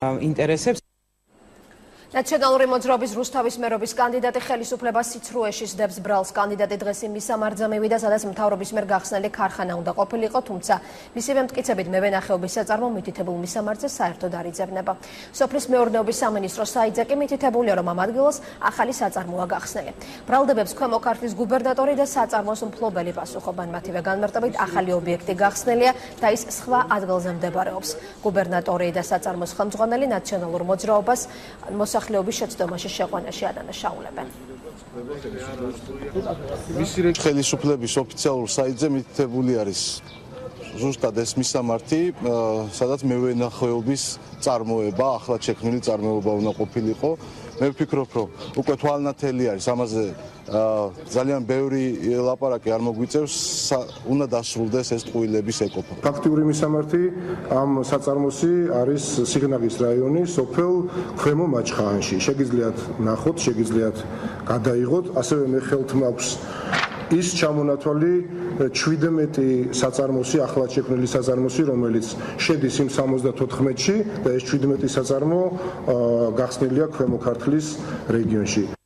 ინტერესებს. ნაციონალური მოძრაობის რუსთავის მერობის კანდიდატი ხელისუფლებას სიცრუეში სდებს ბრალს. კანდიდატი დღეს იმ მისამართზე მივიდა, სადაც მთავრობის მიერ გახსნილი ქარხანა უნდა ყოფილიყო, თუმცა მისივე მტკიცებით მევენახეობის საწარმო მითითებულ მისამართზე საერთოდ არ იძებნება. სოფლის მეურნეობის სამინისტრო საიძე კი მითითებულია, რომ ამ ადგილას ახალი საწარმოა გახსნილი. ბრალდებებს ქვემო ქართლის გუბერნატორი და საწარმოს მფლობელი პასუხობენ. მათივე განმარტებით ახალი ობიექტი გახსნილია და ის სხვა ადგილზე მდებარეობს. გუბერნატორი და საწარმოს ხელმძღვანელი ნაციონალურ მოძრაობას მოსახლეობის შეცდომაში შეყვანაში ადანაშაულებენ. მისი ხელისუფლების ოფიციალურ საიტზე მითითებული არის ზუსტად ეს მისამართი, სადაც მევენახეობის წარმოება, ახლად შექმნილი წარმოება უნდა ყოფილიყო. მე ვფიქრობ, რომ უკვე თვალნათელი არის ამაზე ძალიან ბევრი ლაპარაკი არ მოგვიწევს, უნდა დასრულდეს ეს ტყუილების ეკოპა. ფაქტიური მისამართი ამ საწარმოსი არის სიგნაღის რაიონი, სოფელ ქვემო მაჩხაანში. შეგიძლიათ ნახოთ, შეგიძლიათ გადაიღოთ, ასევე მე ხელთ მაქვს ის ჩამონათვალი 17 საწარმოსი, ახლად შექმნილი საწარმოსი, რომელიც შედის იმ 74-ში და ეს 17 საწარმო გახსნილია ქვემო ქართლის რეგიონში.